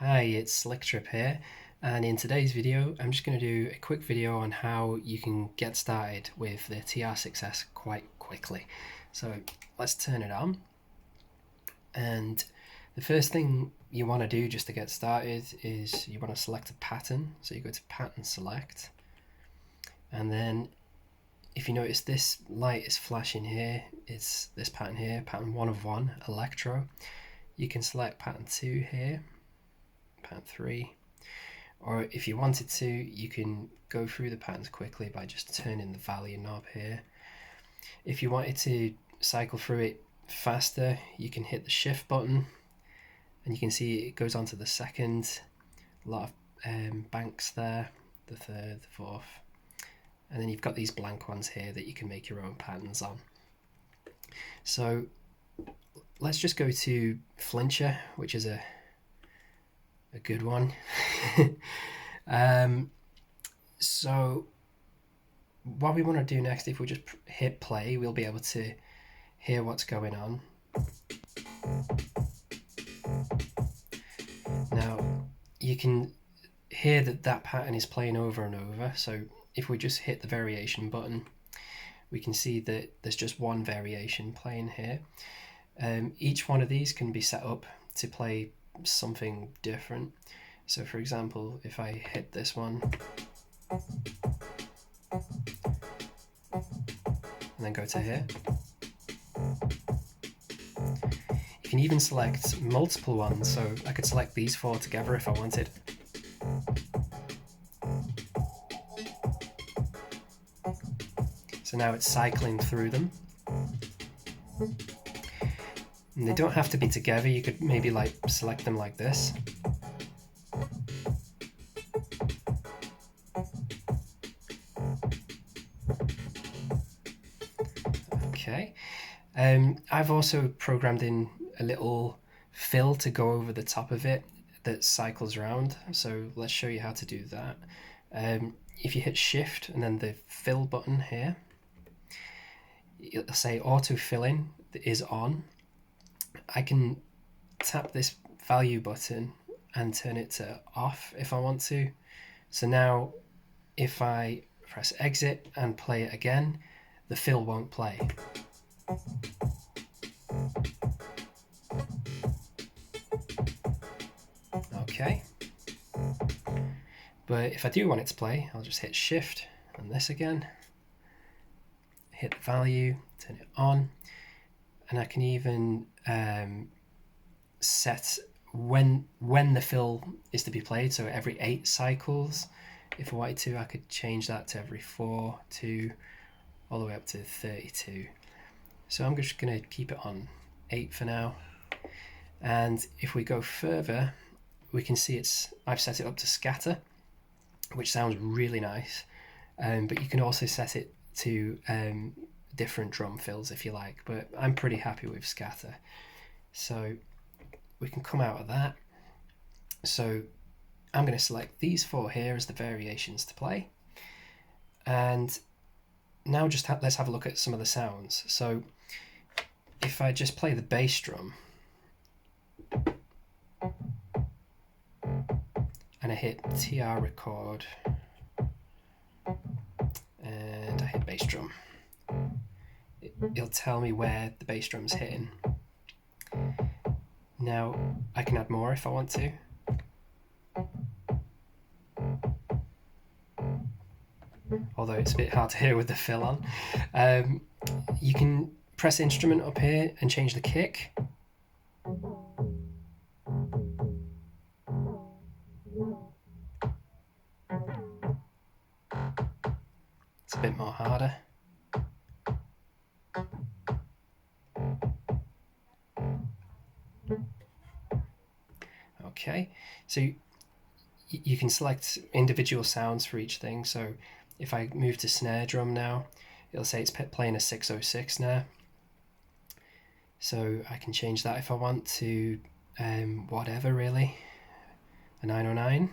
Hi, it's Slicktryp here, and in today's video I'm just going to do a quick video on how you can get started with the TR-6S quite quickly. So let's turn it on, and the first thing you want to do just to get started is you want to select a pattern. So you go to Pattern Select, and then if you notice this light is flashing here, it's this pattern here, pattern 1 of 1, Electro. You can select pattern 2 here, pattern 3, or if you wanted to, you can go through the patterns quickly by just turning the value knob here. If you wanted to cycle through it faster, you can hit the shift button, and you can see it goes on to the second, a lot of banks there, the third, the fourth, and then you've got these blank ones here that you can make your own patterns on. So let's just go to Flincher, which is a good one. So what we want to do next, if we just hit play, we'll be able to hear what's going on. Now you can hear that pattern is playing over and over. So if we just hit the variation button, we can see that there's just one variation playing here. Each one of these can be set up to play something different. So for example, if I hit this one and then go to here, you can even select multiple ones. So I could select these 4 together if I wanted. So now it's cycling through them. And they don't have to be together. You could maybe like select them like this. Okay. I've also programmed in a little fill to go over the top of it that cycles around. So let's show you how to do that. If you hit shift and then the fill button here, it'll say auto filling is on. I can tap this value button and turn it to off if I want to. So now if I press exit and play it again, the fill won't play. Okay. But if I do want it to play, I'll just hit shift and this again, hit the value, turn it on, and I can even set when the fill is to be played. So every 8 cycles. If I wanted to, I could change that to every 4, 2, all the way up to 32. So I'm just going to keep it on 8 for now. And if we go further, we can see I've set it up to scatter, which sounds really nice. But you can also set it to different drum fills if you like, but I'm pretty happy with scatter. So we can come out of that. So I'm going to select these 4 here as the variations to play. And now just let's have a look at some of the sounds. So if I just play the bass drum and I hit TR record and I hit bass drum, it'll tell me where the bass drum's hitting. Now I can add more if I want to. Although it's a bit hard to hear with the fill on. You can press instrument up here and change the kick. It's a bit more harder. Okay, so you can select individual sounds for each thing. So if I move to snare drum now, it'll say it's playing a 606 snare. So I can change that if I want to whatever really, a 909.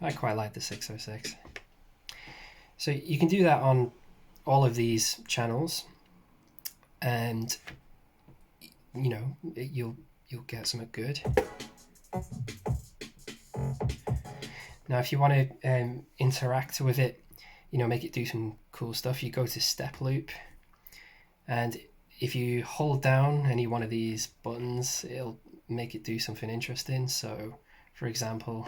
I quite like the 606. So you can do that on all of these channels, and you know you'll get something good. Now, if you want to interact with it, make it do some cool stuff, you go to step loop, and if you hold down any one of these buttons, it'll make it do something interesting. So, for example,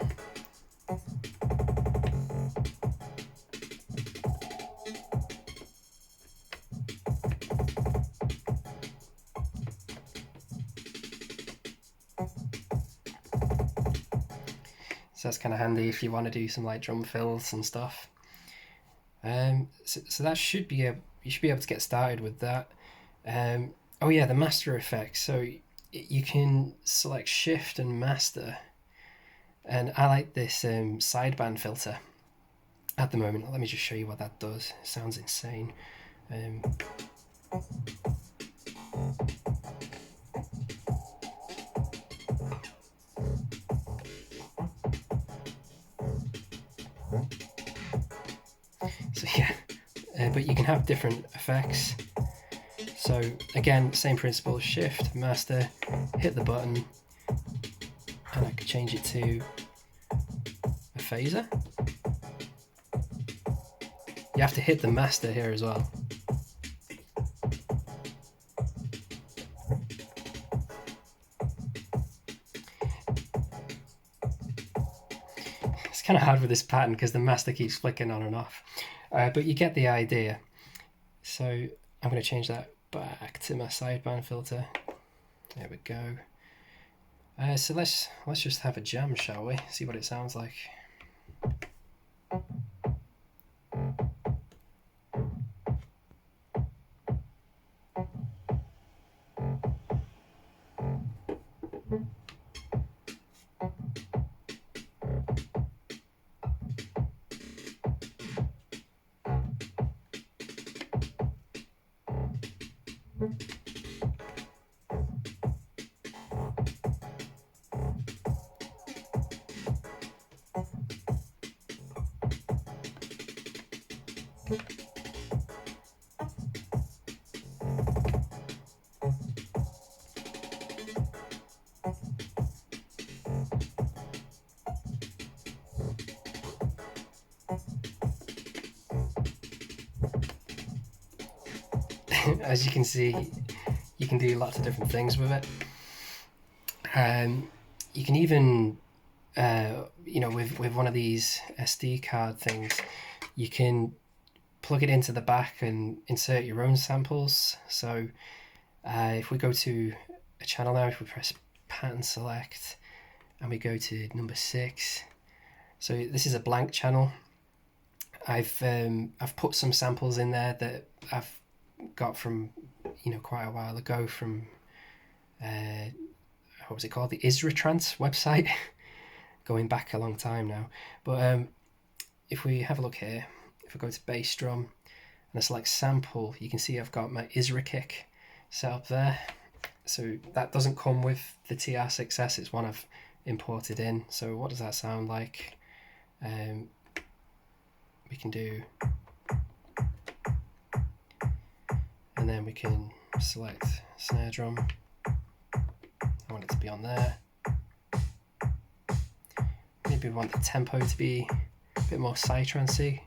so that's kind of handy if you want to do some like drum fills and stuff. So that should be you should be able to get started with that. Oh yeah, the master effects. So you can select shift and master, and I like this sideband filter at the moment. Let me just show you what that does. It sounds insane. So yeah, but you can have different effects. So again, same principle, shift, master, hit the button, and I can change it to a phaser. You have to hit the master here as well. It's kind of hard with this pattern because the master keeps flicking on and off, but you get the idea. So I'm going to change that back to my sideband filter. There we go. So let's just have a jam, shall we? See what it sounds like. As you can see, you can do lots of different things with it. You can even, with one of these SD card things, you can plug it into the back and insert your own samples. So if we go to a channel now, if we press pattern select and we go to number 6, so this is a blank channel. I've put some samples in there that I've got from quite a while ago from what was it called, the Psytrance website going back a long time now. But if we have a look here, if I go to bass drum and I select sample, you can see I've got my Isra kick set up there. So that doesn't come with the TR-6S, it's one I've imported in. So what does that sound like? We can do, and then we can select snare drum. I want it to be on there. Maybe we want the tempo to be a bit more psytrance-y.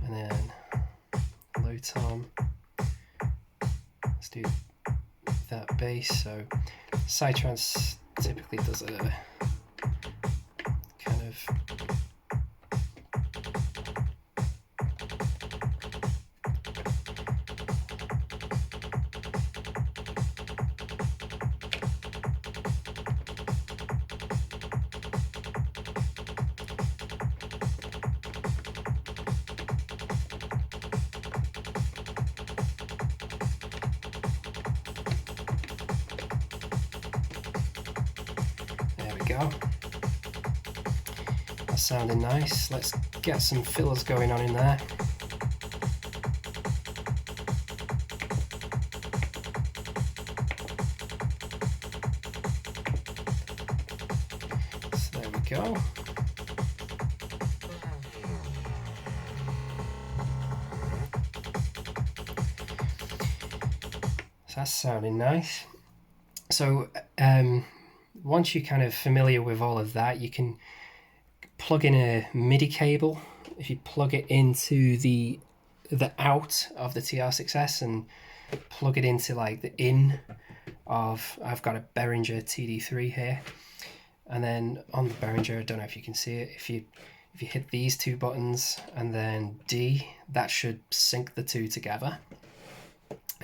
And then low tom. Let's do that bass. So psytrance typically does a kind of go. That's sounding nice. Let's get some fillers going on in there. go. So that's sounding nice. So once you're kind of familiar with all of that, you can plug in a MIDI cable. If you plug it into the out of the TR-6S and plug it into like the in of, I've got a Behringer TD3 here, and then on the Behringer, I don't know if you can see it, if you hit these two buttons and then D, that should sync the two together.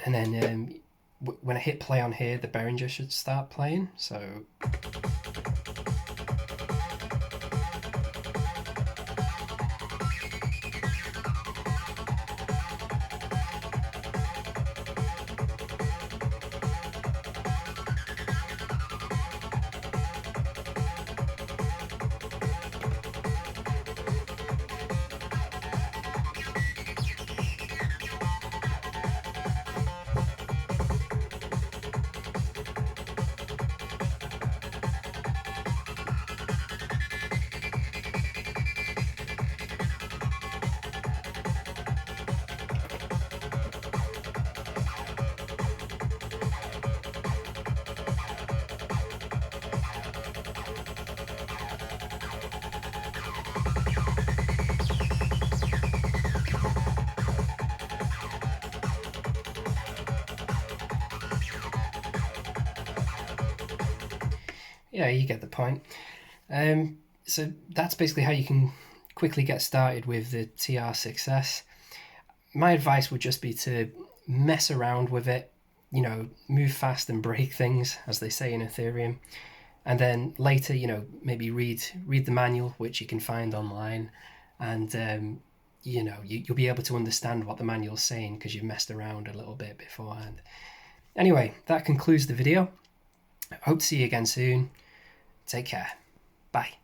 And then when I hit play on here, the Behringer should start playing. So yeah, you get the point. So that's basically how you can quickly get started with the TR-6S. My advice would just be to mess around with it, you know, move fast and break things, as they say in Ethereum. And then later, you know, maybe read the manual, which you can find online, and you know, you'll be able to understand what the manual's saying because you've messed around a little bit beforehand. Anyway, that concludes the video. I hope to see you again soon. Take care. Bye.